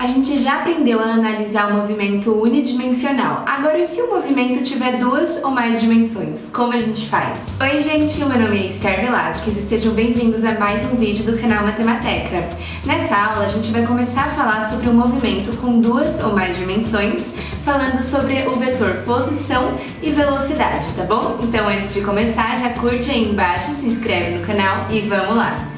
gente já aprendeu a analisar o movimento unidimensional. Agora, e se o movimento tiver duas ou mais dimensões? Como a gente faz? Oi, gente! Meu nome é Esther Velasquez e sejam bem-vindos a mais um vídeo do canal Matemateca. Nessa aula, a gente vai começar a falar sobre o movimento com duas ou mais dimensões, falando sobre o vetor posição e velocidade, tá bom? Então, antes de começar, já curte aí embaixo, se inscreve no canal e vamos lá!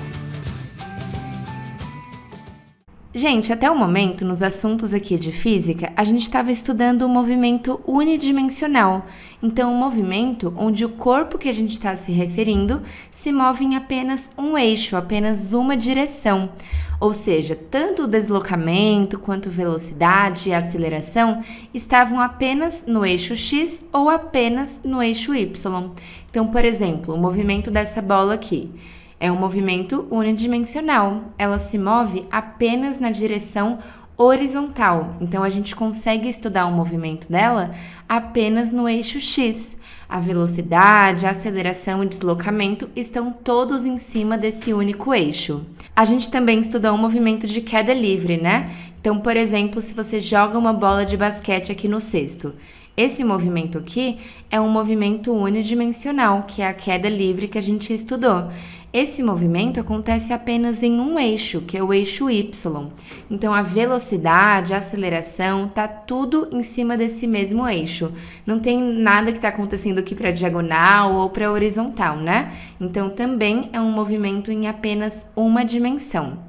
Gente, até o momento, nos assuntos aqui de física, a gente estava estudando o movimento unidimensional. Então, um movimento onde o corpo que a gente está se referindo se move em apenas um eixo, apenas uma direção. Ou seja, tanto o deslocamento quanto velocidade e aceleração estavam apenas no eixo X ou apenas no eixo Y. Então, por exemplo, o movimento dessa bola aqui é um movimento unidimensional. Ela se move apenas na direção horizontal. Então, a gente consegue estudar o movimento dela apenas no eixo X. A velocidade, a aceleração e deslocamento estão todos em cima desse único eixo. A gente também estudou o movimento de queda livre, né? Então, por exemplo, se você joga uma bola de basquete aqui no cesto, esse movimento aqui é um movimento unidimensional, que é a queda livre que a gente estudou. Esse movimento acontece apenas em um eixo, que é o eixo Y. Então, a velocidade, a aceleração, tá tudo em cima desse mesmo eixo. Não tem nada que está acontecendo aqui para diagonal ou para horizontal, né? Então, também é um movimento em apenas uma dimensão.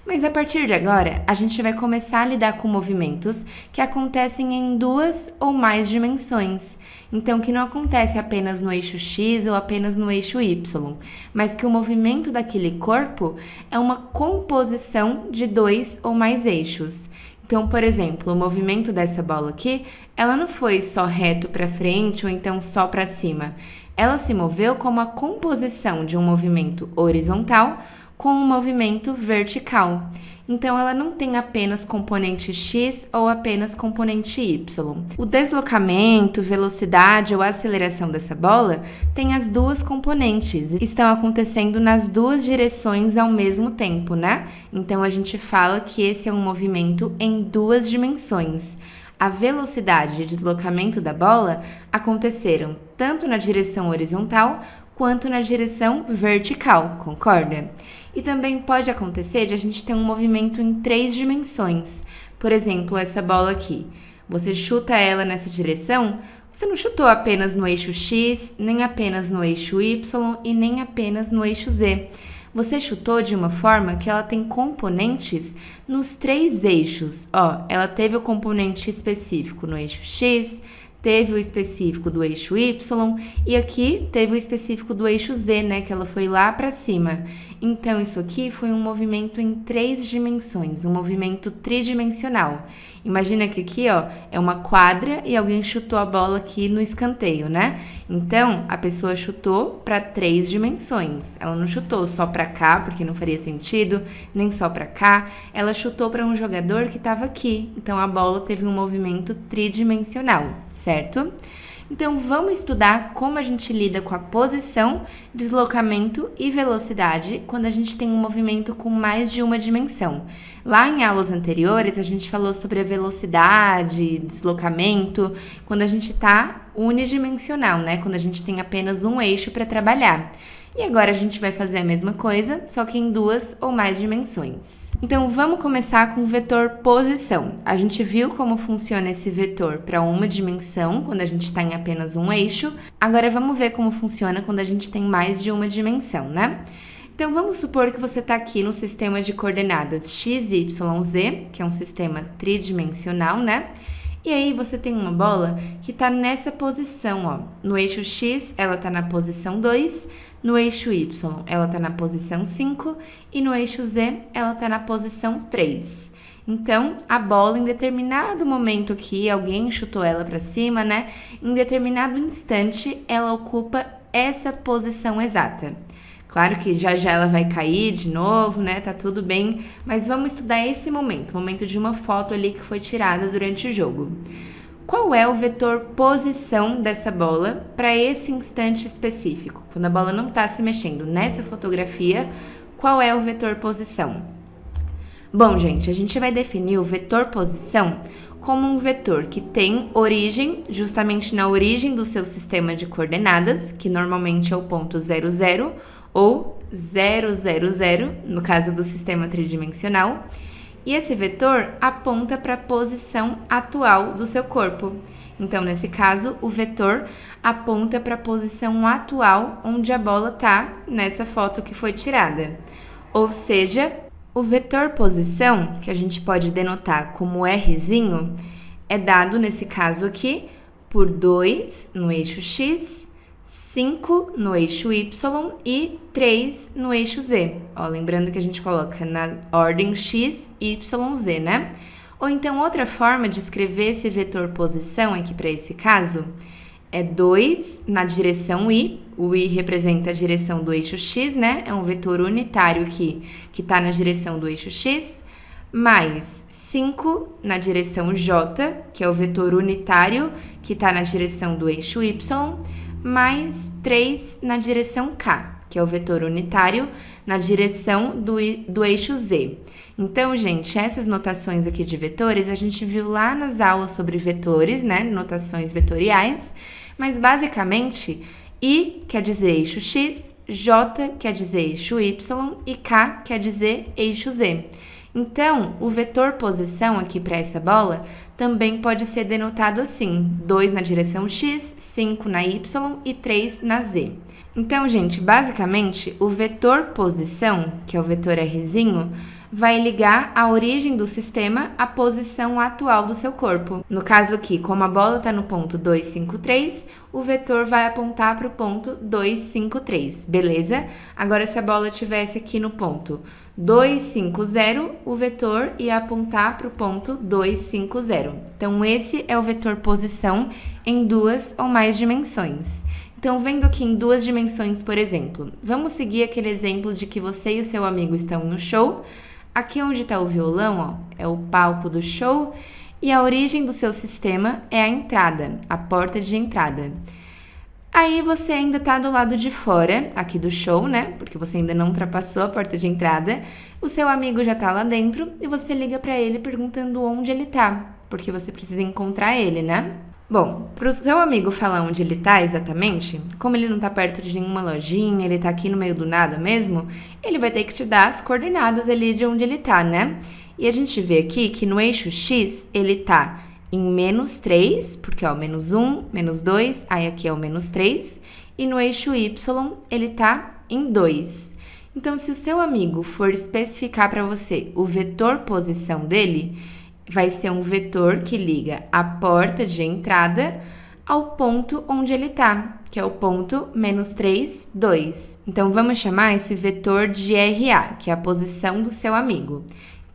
Mas a partir de agora, a gente vai começar a lidar com movimentos que acontecem em duas ou mais dimensões. Então, que não acontece apenas no eixo X ou apenas no eixo Y, mas que o movimento daquele corpo é uma composição de dois ou mais eixos. Então, por exemplo, o movimento dessa bola aqui, ela não foi só reto para frente ou então só para cima. Ela se moveu como a composição de um movimento horizontal com um movimento vertical. Então, ela não tem apenas componente X ou apenas componente Y. O deslocamento, velocidade ou aceleração dessa bola tem as duas componentes. Estão acontecendo nas duas direções ao mesmo tempo, né? Então, a gente fala que esse é um movimento em duas dimensões. A velocidade e deslocamento da bola aconteceram tanto na direção horizontal quanto na direção vertical, concorda? E também pode acontecer de a gente ter um movimento em três dimensões. Por exemplo, essa bola aqui. Você chuta ela nessa direção, você não chutou apenas no eixo X, nem apenas no eixo Y e nem apenas no eixo Z. Você chutou de uma forma que ela tem componentes nos três eixos. Ó, ela teve o componente específico no eixo X, teve o específico do eixo Y e aqui teve o específico do eixo Z, né? Que ela foi lá para cima. Então, isso aqui foi um movimento em três dimensões, um movimento tridimensional. Imagina que aqui, ó, é uma quadra e alguém chutou a bola aqui no escanteio, né? Então, a pessoa chutou para três dimensões. Ela não chutou só para cá, porque não faria sentido, nem só para cá. Ela chutou para um jogador que estava aqui. Então, a bola teve um movimento tridimensional, certo? Então, vamos estudar como a gente lida com a posição, deslocamento e velocidade quando a gente tem um movimento com mais de uma dimensão. Lá em aulas anteriores, a gente falou sobre a velocidade, deslocamento, quando a gente está unidimensional, né? Quando a gente tem apenas um eixo para trabalhar. E agora a gente vai fazer a mesma coisa, só que em duas ou mais dimensões. Então, vamos começar com o vetor posição. A gente viu como funciona esse vetor para uma dimensão, quando a gente está em apenas um eixo. Agora, vamos ver como funciona quando a gente tem mais de uma dimensão, né? Então, vamos supor que você está aqui no sistema de coordenadas x, y, z, que é um sistema tridimensional, né? E aí, você tem uma bola que está nessa posição, ó. No eixo X, ela está na posição 2, no eixo Y, ela está na posição 5 e no eixo Z, ela está na posição 3. Então, a bola, em determinado momento aqui, alguém chutou ela para cima, né? Em determinado instante, ela ocupa essa posição exata. Claro que já já ela vai cair de novo, né? Tá tudo bem, mas vamos estudar esse momento, o momento de uma foto ali que foi tirada durante o jogo. Qual é o vetor posição dessa bola para esse instante específico? Quando a bola não está se mexendo nessa fotografia, qual é o vetor posição? Bom, gente, a gente vai definir o vetor posição como um vetor que tem origem justamente na origem do seu sistema de coordenadas, que normalmente é o ponto 00 ou 000, no caso do sistema tridimensional, e esse vetor aponta para a posição atual do seu corpo. Então, nesse caso, o vetor aponta para a posição atual onde a bola está nessa foto que foi tirada. Ou seja, o vetor posição, que a gente pode denotar como Rzinho, é dado, nesse caso aqui, por 2 no eixo X, 5 no eixo Y e 3 no eixo Z. Ó, lembrando que a gente coloca na ordem X, Y, Z, né? Ou então, outra forma de escrever esse vetor posição aqui para esse caso é 2 na direção Y. O Y representa a direção do eixo X, né? É um vetor unitário aqui que está na direção do eixo X, mais 5 na direção J, que é o vetor unitário que está na direção do eixo Y, mais 3 na direção K, que é o vetor unitário na direção do eixo Z. Então, gente, essas notações aqui de vetores a gente viu lá nas aulas sobre vetores, né? Notações vetoriais, mas basicamente I quer dizer eixo X, J quer dizer eixo Y e K quer dizer eixo Z. Então, o vetor posição aqui para essa bola também pode ser denotado assim, 2 na direção X, 5 na Y e 3 na Z. Então, gente, basicamente, o vetor posição, que é o vetor Rzinho, vai ligar a origem do sistema à posição atual do seu corpo. No caso aqui, como a bola está no ponto 253, o vetor vai apontar para o ponto 253, beleza? Agora, se a bola estivesse aqui no ponto 250, o vetor ia apontar para o ponto 250. Então, esse é o vetor posição em 2 ou mais dimensões. Então, vendo aqui em 2 dimensões, por exemplo, vamos seguir aquele exemplo de que você e o seu amigo estão no show. Aqui onde está o violão, ó, é o palco do show e a origem do seu sistema é a entrada, a porta de entrada. Aí você ainda está do lado de fora aqui do show, né? Porque você ainda não ultrapassou a porta de entrada. O seu amigo já está lá dentro e você liga para ele perguntando onde ele está, porque você precisa encontrar ele, né? Bom, para o seu amigo falar onde ele está exatamente, como ele não está perto de nenhuma lojinha, ele está aqui no meio do nada mesmo, ele vai ter que te dar as coordenadas ali de onde ele está, né? E a gente vê aqui que no eixo X ele está em -3, porque ó, -1, -2, aí aqui é o -3, e no eixo Y ele está em 2. Então, se o seu amigo for especificar para você o vetor posição dele, vai ser um vetor que liga a porta de entrada ao ponto onde ele está, que é o ponto -3, 2. Então, vamos chamar esse vetor de RA, que é a posição do seu amigo.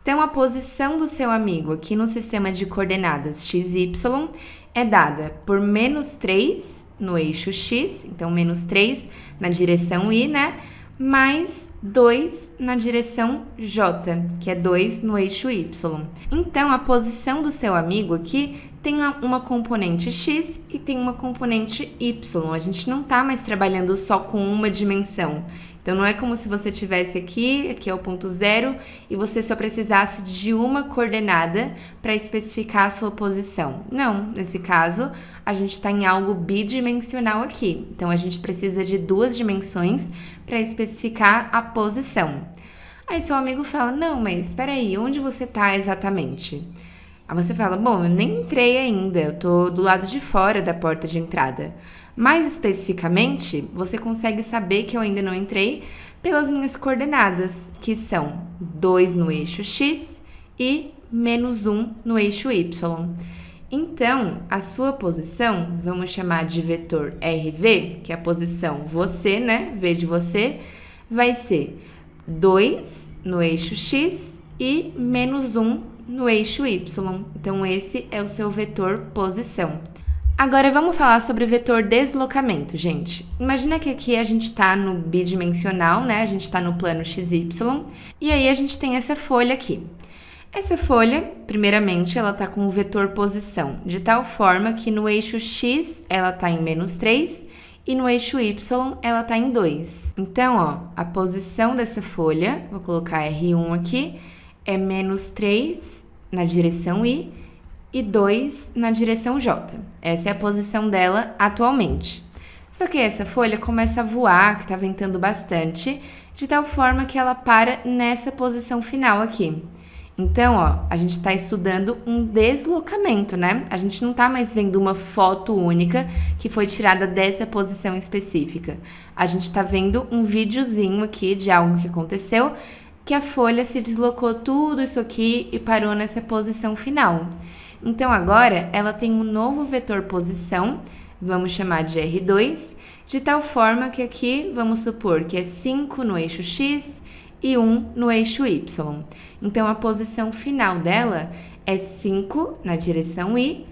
Então, a posição do seu amigo aqui no sistema de coordenadas XY é dada por -3 no eixo X, então -3 na direção Y, né? Mais 2 na direção J, que é 2 no eixo Y. Então, a posição do seu amigo aqui tem uma componente X e tem uma componente Y. A gente não está mais trabalhando só com uma dimensão. Então, não é como se você tivesse aqui é o ponto 0, e você só precisasse de uma coordenada para especificar a sua posição. Não, nesse caso, a gente está em algo bidimensional aqui. Então, a gente precisa de 2 dimensões para especificar a posição. Aí, seu amigo fala, não, mas espera aí, onde você está exatamente? Aí você fala, bom, eu nem entrei ainda, eu tô do lado de fora da porta de entrada. Mais especificamente, você consegue saber que eu ainda não entrei pelas minhas coordenadas, que são 2 no eixo X e -1 no eixo Y. Então, a sua posição, vamos chamar de vetor RV, que é a posição você, né? V de você, vai ser 2 no eixo X e -1 no eixo Y. Então, esse é o seu vetor posição. Agora, vamos falar sobre o vetor deslocamento, gente. Imagina que aqui a gente está no bidimensional, né? A gente está no plano XY, e aí a gente tem essa folha aqui. Essa folha, primeiramente, ela está com o vetor posição, de tal forma que no eixo X ela está em -3 e no eixo Y ela está em 2. Então, ó, a posição dessa folha, vou colocar R1 aqui, é menos 3 na direção I e 2 na direção J. Essa é a posição dela atualmente. Só que essa folha começa a voar, que está ventando bastante, de tal forma que ela para nessa posição final aqui. Então, a gente está estudando um deslocamento, né? A gente não está mais vendo uma foto única que foi tirada dessa posição específica. A gente está vendo um videozinho aqui de algo que aconteceu, que a folha se deslocou tudo isso aqui e parou nessa posição final. Então, agora, ela tem um novo vetor posição, vamos chamar de R2, de tal forma que aqui, vamos supor que é 5 no eixo X e 1 no eixo Y. Então, a posição final dela é 5 na direção I,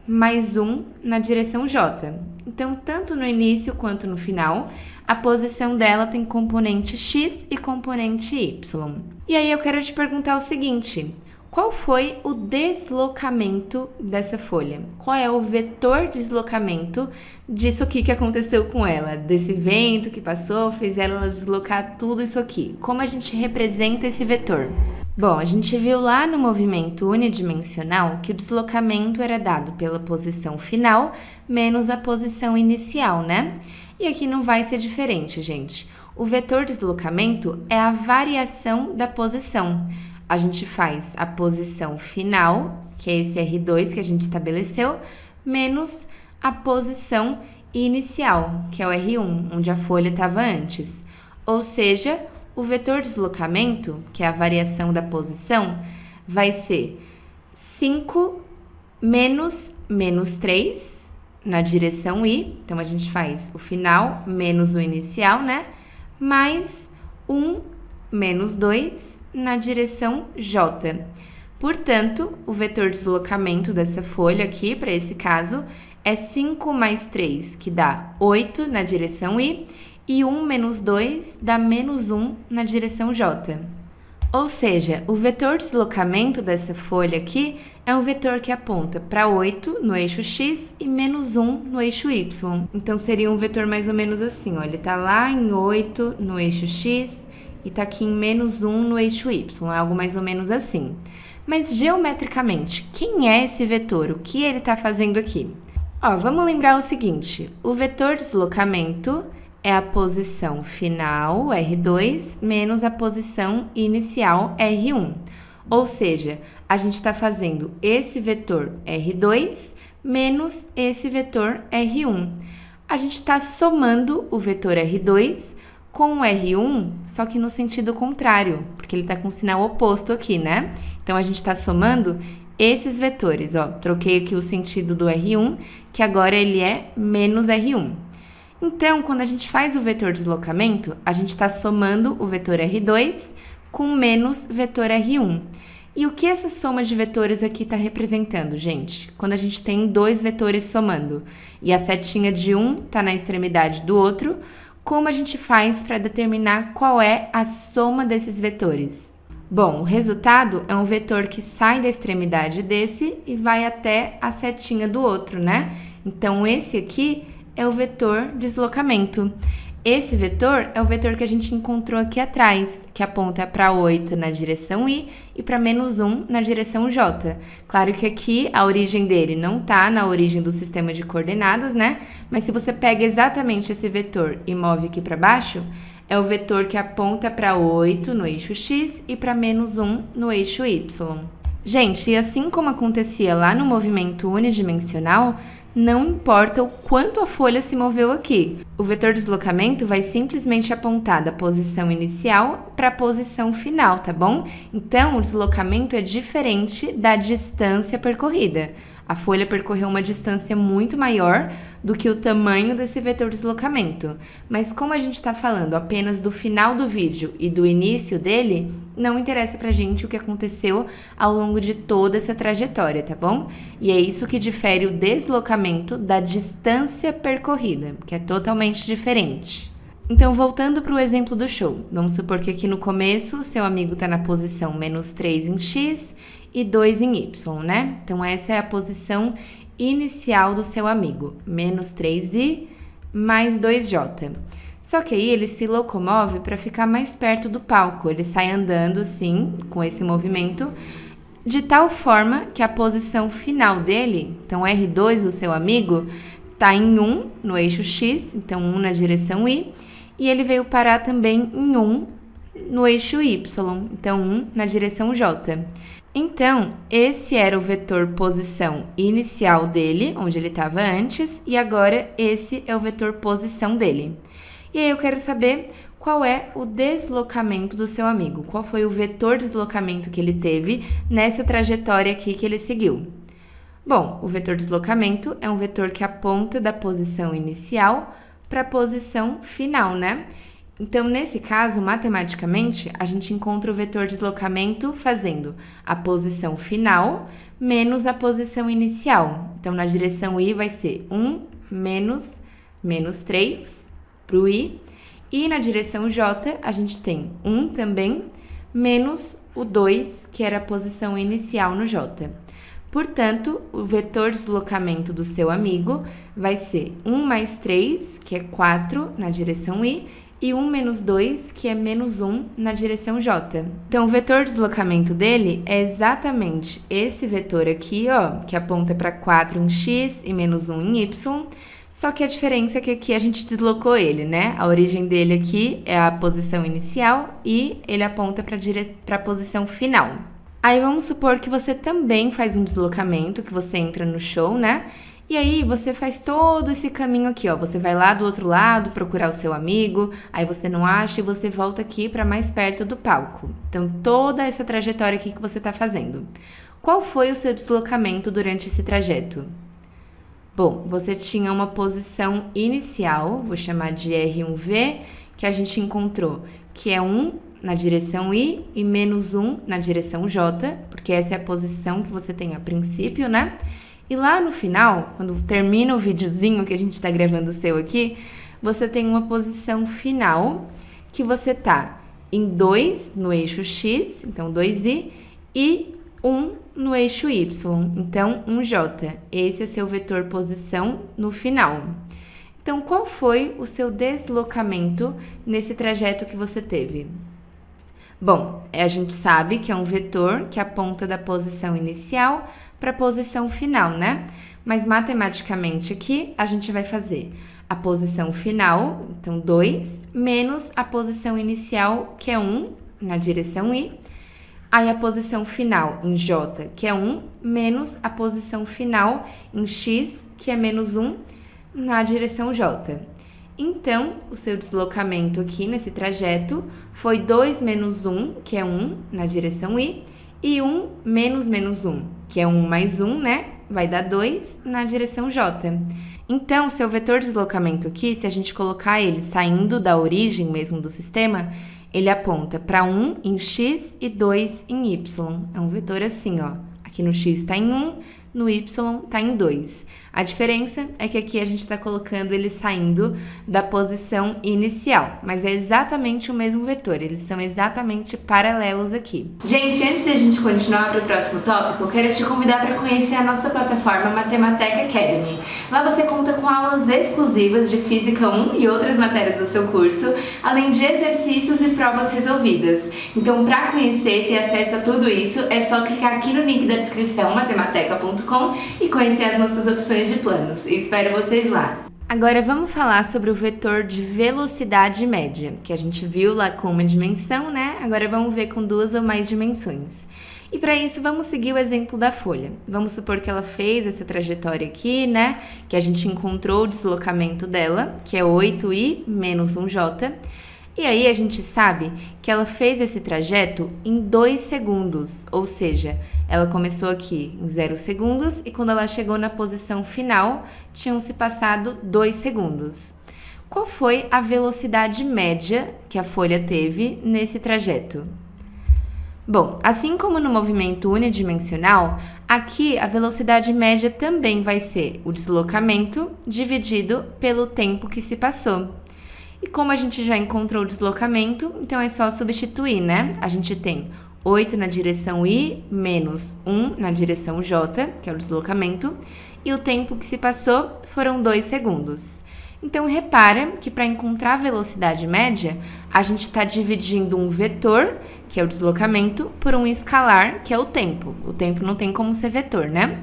mais 1 na direção J. Então, tanto no início quanto no final, a posição dela tem componente X e componente Y. E aí, eu quero te perguntar o seguinte: qual foi o deslocamento dessa folha? Qual é o vetor deslocamento disso aqui que aconteceu com ela? Desse vento que passou, fez ela deslocar tudo isso aqui. Como a gente representa esse vetor? Bom, a gente viu lá no movimento unidimensional que o deslocamento era dado pela posição final menos a posição inicial, né? E aqui não vai ser diferente, gente. O vetor deslocamento é a variação da posição. A gente faz a posição final, que é esse R2 que a gente estabeleceu, menos a posição inicial, que é o R1, onde a folha estava antes. Ou seja, o vetor deslocamento, que é a variação da posição, vai ser 5 menos 3 na direção I. Então, a gente faz o final menos o inicial, né? Mais 1 menos 2 na direção J. Portanto, o vetor deslocamento dessa folha aqui, para esse caso, é 5 mais 3, que dá 8 na direção I, e 1 menos 2 dá menos 1 na direção J. Ou seja, o vetor deslocamento dessa folha aqui é um vetor que aponta para 8 no eixo X e menos 1 no eixo Y. Então, seria um vetor mais ou menos assim, ó, ele está lá em 8 no eixo X, e está aqui em menos 1 no eixo Y, é algo mais ou menos assim. Mas geometricamente, quem é esse vetor? O que ele está fazendo aqui? Vamos lembrar o seguinte: o vetor deslocamento é a posição final, R2, menos a posição inicial, R1. Ou seja, a gente está fazendo esse vetor R2 menos esse vetor R1. A gente está somando o vetor R2 com o R1, só que no sentido contrário, porque ele está com o sinal oposto aqui, né? Então, a gente está somando esses vetores, troquei aqui o sentido do R1, que agora ele é menos R1. Então, quando a gente faz o vetor deslocamento, a gente está somando o vetor R2 com menos vetor R1. E o que essa soma de vetores aqui está representando, gente? Quando a gente tem dois vetores somando e a setinha de um está na extremidade do outro, como a gente faz para determinar qual é a soma desses vetores? Bom, o resultado é um vetor que sai da extremidade desse e vai até a setinha do outro, né? Então, esse aqui é o vetor deslocamento. Esse vetor é o vetor que a gente encontrou aqui atrás, que aponta para 8 na direção I e para menos 1 na direção J. Claro que aqui a origem dele não está na origem do sistema de coordenadas, né? Mas se você pega exatamente esse vetor e move aqui para baixo, é o vetor que aponta para 8 no eixo X e para menos 1 no eixo Y. Gente, e assim como acontecia lá no movimento unidimensional, não importa o quanto a folha se moveu aqui. O vetor deslocamento vai simplesmente apontar da posição inicial para a posição final, tá bom? Então, o deslocamento é diferente da distância percorrida. A folha percorreu uma distância muito maior do que o tamanho desse vetor deslocamento. Mas como a gente está falando apenas do final do vídeo e do início dele, não interessa pra gente o que aconteceu ao longo de toda essa trajetória, tá bom? E é isso que difere o deslocamento da distância percorrida, que é totalmente diferente. Então, voltando para o exemplo do show, vamos supor que aqui no começo, seu amigo está na posição menos 3 em X e 2 em Y, né? Então, essa é a posição inicial do seu amigo, menos 3i mais 2j. Só que aí ele se locomove para ficar mais perto do palco. Ele sai andando, sim, com esse movimento, de tal forma que a posição final dele, então R2, o seu amigo, está em 1 no eixo X, então 1 na direção Y, e ele veio parar também em 1 no eixo Y, então 1 na direção J. Então, esse era o vetor posição inicial dele, onde ele estava antes, e agora esse é o vetor posição dele. E aí eu quero saber qual é o deslocamento do seu amigo, qual foi o vetor de deslocamento que ele teve nessa trajetória aqui que ele seguiu. Bom, o vetor de deslocamento é um vetor que aponta da posição inicial para a posição final, né? Então, nesse caso, matematicamente, a gente encontra o vetor de deslocamento fazendo a posição final menos a posição inicial. Então, na direção Y vai ser 1 menos 3 para o Y. E na direção J, a gente tem 1 também menos o 2, que era a posição inicial no J. Portanto, o vetor de deslocamento do seu amigo vai ser 1 mais 3, que é 4 na direção Y, e 1 menos 2, que é menos 1 na direção J. Então, o vetor de deslocamento dele é exatamente esse vetor aqui, ó, que aponta para 4 em X e menos 1 em Y, só que a diferença é que aqui a gente deslocou ele, né? A origem dele aqui é a posição inicial e ele aponta para a posição final. Aí vamos supor que você também faz um deslocamento, que você entra no show, né? E aí você faz todo esse caminho aqui, ó. Você vai lá do outro lado procurar o seu amigo, aí você não acha e você volta aqui para mais perto do palco. Então, toda essa trajetória aqui que você está fazendo. Qual foi o seu deslocamento durante esse trajeto? Bom, você tinha uma posição inicial, vou chamar de R1V, que a gente encontrou, que é 1 na direção Y e menos 1 na direção J, porque essa é a posição que você tem a princípio, né? E lá no final, quando termina o videozinho que a gente está gravando o seu aqui, você tem uma posição final que você tá em 2 no eixo X, então 2Y, e 1 no eixo Y, então 1J. Esse é seu vetor posição no final. Então, qual foi o seu deslocamento nesse trajeto que você teve? Bom, a gente sabe que é um vetor que aponta da posição inicial para a posição final, né? Mas matematicamente aqui a gente vai fazer a posição final, então 2, menos a posição inicial, que é 1 na direção Y. Aí a posição final em J, que é 1, menos a posição final em X, que é menos 1 na direção J. Então, o seu deslocamento aqui nesse trajeto foi 2 menos 1, que é 1 na direção Y, e 1 menos 1, que é 1 mais 1, né? Vai dar 2 na direção J. Então, o seu vetor de deslocamento aqui, se a gente colocar ele saindo da origem mesmo do sistema, ele aponta para 1 em X e 2 em Y. É um vetor assim, ó. Aqui no X está em 1, no Y está em 2. A diferença é que aqui a gente está colocando ele saindo da posição inicial, mas é exatamente o mesmo vetor, eles são exatamente paralelos aqui. Gente, antes de a gente continuar para o próximo tópico, eu quero te convidar para conhecer a nossa plataforma Mathemateca Academy. Lá você conta com aulas exclusivas de Física 1 e outras matérias do seu curso, além de exercícios e provas resolvidas. Então, para conhecer e ter acesso a tudo isso, é só clicar aqui no link da descrição, matemateca.com, e conhecer as nossas opções de planos. E espero vocês lá. Agora vamos falar sobre o vetor de velocidade média, que a gente viu lá com uma dimensão, né? Agora vamos ver com 2 ou mais dimensões. E para isso vamos seguir o exemplo da folha. Vamos supor que ela fez essa trajetória aqui, né? Que a gente encontrou o deslocamento dela, que é 8i menos 1j. E aí a gente sabe que ela fez esse trajeto em 2 segundos, ou seja, ela começou aqui em 0 segundos e quando ela chegou na posição final, tinham se passado 2 segundos. Qual foi a velocidade média que a folha teve nesse trajeto? Bom, assim como no movimento unidimensional, aqui a velocidade média também vai ser o deslocamento dividido pelo tempo que se passou. E como a gente já encontrou o deslocamento, então é só substituir, né? A gente tem 8 na direção Y menos 1 na direção J, que é o deslocamento, e o tempo que se passou foram 2 segundos. Então, repara que para encontrar a velocidade média, a gente está dividindo um vetor, que é o deslocamento, por um escalar, que é o tempo. O tempo não tem como ser vetor, né?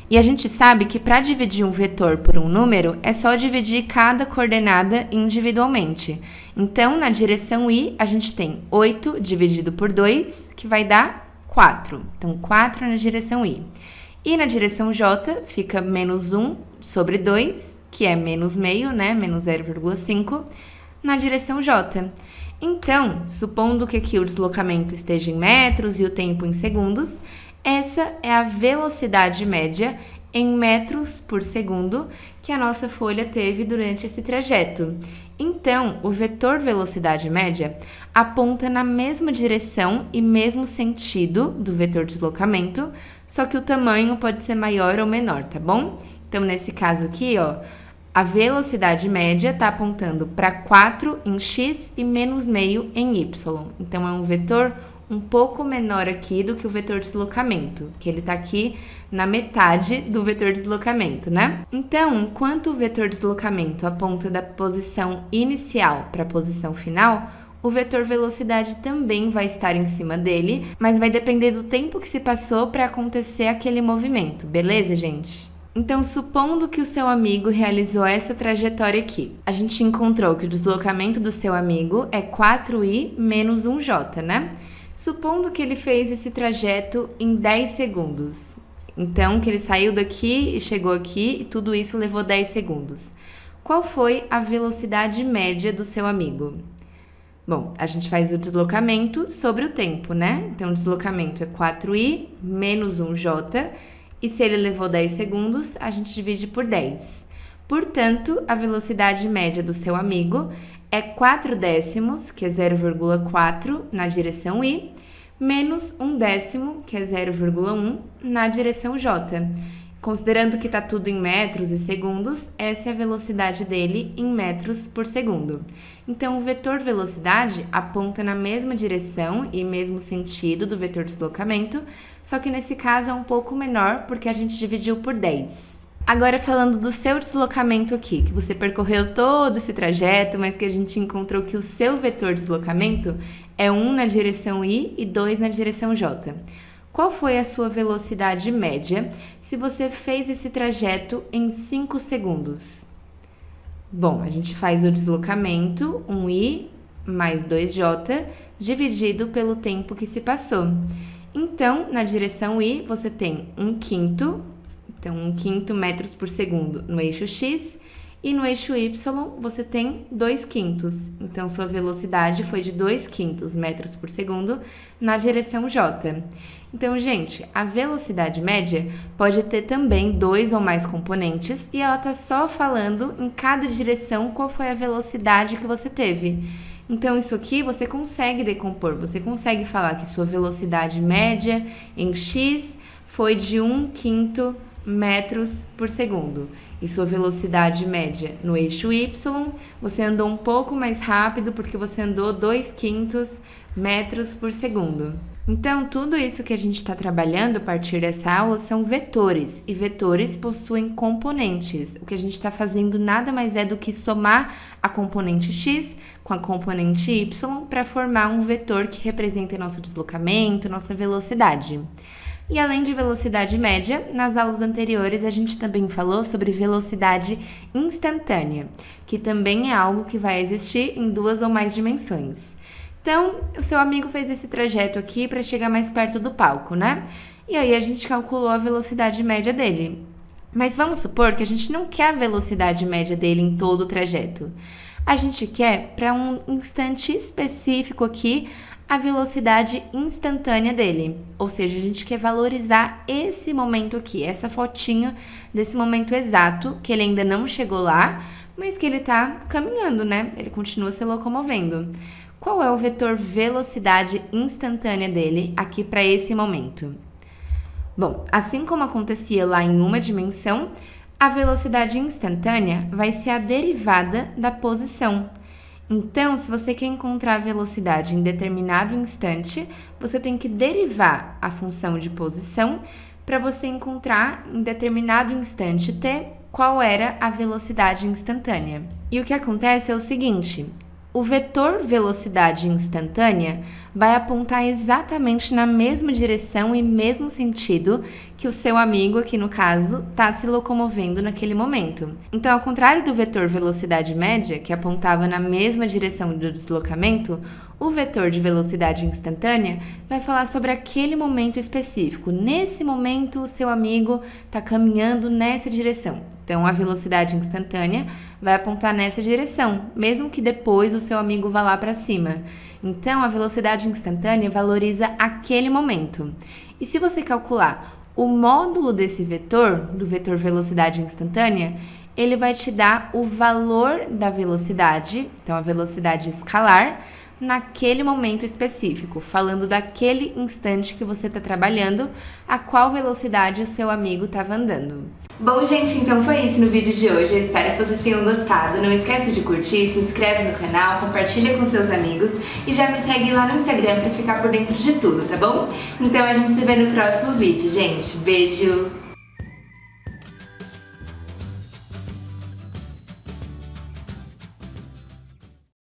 E a gente sabe que para dividir um vetor por um número, é só dividir cada coordenada individualmente. Então, na direção y, a gente tem 8 dividido por 2, que vai dar 4. Então, 4 na direção y. E na direção j, fica menos 1 sobre 2, que é menos meio, né? Menos 0,5, na direção j. Então, supondo que aqui o deslocamento esteja em metros e o tempo em segundos, essa é a velocidade média em metros por segundo que a nossa folha teve durante esse trajeto. Então, o vetor velocidade média aponta na mesma direção e mesmo sentido do vetor deslocamento, só que o tamanho pode ser maior ou menor, tá bom? Então, nesse caso aqui, ó, a velocidade média está apontando para 4 em x e menos meio em y. Então, é um vetor um pouco menor aqui do que o vetor deslocamento, que ele está aqui na metade do vetor deslocamento, né? Então, enquanto o vetor deslocamento aponta da posição inicial para a posição final, o vetor velocidade também vai estar em cima dele, mas vai depender do tempo que se passou para acontecer aquele movimento, beleza, gente? Então, supondo que o seu amigo realizou essa trajetória aqui, a gente encontrou que o deslocamento do seu amigo é 4y menos 1j, né? Supondo que ele fez esse trajeto em 10 segundos. Então, que ele saiu daqui e chegou aqui e tudo isso levou 10 segundos. Qual foi a velocidade média do seu amigo? Bom, a gente faz o deslocamento sobre o tempo, né? Então, o deslocamento é 4y menos 1j. E se ele levou 10 segundos, a gente divide por 10. Portanto, a velocidade média do seu amigo é 4 décimos, que é 0,4 na direção y, menos 1 décimo, que é 0,1 na direção j. Considerando que está tudo em metros e segundos, essa é a velocidade dele em metros por segundo. Então, o vetor velocidade aponta na mesma direção e mesmo sentido do vetor deslocamento, só que nesse caso é um pouco menor porque a gente dividiu por 10. Agora, falando do seu deslocamento aqui, que você percorreu todo esse trajeto, mas que a gente encontrou que o seu vetor deslocamento é 1 na direção y e 2 na direção j. Qual foi a sua velocidade média se você fez esse trajeto em 5 segundos? Bom, a gente faz o deslocamento, 1y mais 2j, dividido pelo tempo que se passou. Então, na direção y, você tem 1/5, então 1/5 metros por segundo no eixo x, e no eixo y você tem 2/5. Então, sua velocidade foi de 2/5 metros por segundo na direção j. Então, gente, a velocidade média pode ter também 2 ou mais componentes e ela está só falando em cada direção qual foi a velocidade que você teve. Então, isso aqui você consegue decompor, você consegue falar que sua velocidade média em x foi de 1/5 metros por segundo. E sua velocidade média no eixo y, você andou um pouco mais rápido porque você andou 2/5 metros por segundo. Então, tudo isso que a gente está trabalhando a partir dessa aula são vetores, e vetores possuem componentes. O que a gente está fazendo nada mais é do que somar a componente x com a componente y para formar um vetor que representa nosso deslocamento, nossa velocidade. E além de velocidade média, nas aulas anteriores a gente também falou sobre velocidade instantânea, que também é algo que vai existir em 2 ou mais dimensões. Então, o seu amigo fez esse trajeto aqui para chegar mais perto do palco, né? E aí a gente calculou a velocidade média dele. Mas vamos supor que a gente não quer a velocidade média dele em todo o trajeto. A gente quer, para um instante específico aqui, a velocidade instantânea dele. Ou seja, a gente quer valorizar esse momento aqui, essa fotinho desse momento exato, que ele ainda não chegou lá, mas que ele está caminhando, né? Ele continua se locomovendo. Qual é o vetor velocidade instantânea dele aqui para esse momento? Bom, assim como acontecia lá em uma dimensão, a velocidade instantânea vai ser a derivada da posição. Então, se você quer encontrar a velocidade em determinado instante, você tem que derivar a função de posição para você encontrar em determinado instante t qual era a velocidade instantânea. E o que acontece é o seguinte: o vetor velocidade instantânea vai apontar exatamente na mesma direção e mesmo sentido que o seu amigo, aqui no caso, está se locomovendo naquele momento. Então, ao contrário do vetor velocidade média, que apontava na mesma direção do deslocamento, o vetor de velocidade instantânea vai falar sobre aquele momento específico. Nesse momento, o seu amigo está caminhando nessa direção. Então, a velocidade instantânea vai apontar nessa direção, mesmo que depois o seu amigo vá lá para cima. Então, a velocidade instantânea valoriza aquele momento. E se você calcular o módulo desse vetor, do vetor velocidade instantânea, ele vai te dar o valor da velocidade, então a velocidade escalar, naquele momento específico, falando daquele instante que você está trabalhando, a qual velocidade o seu amigo estava andando. Bom, gente, então foi isso no vídeo de hoje. Eu espero que vocês tenham gostado. Não esquece de curtir, se inscreve no canal, compartilha com seus amigos e já me segue lá no Instagram para ficar por dentro de tudo, tá bom? Então a gente se vê no próximo vídeo, gente. Beijo!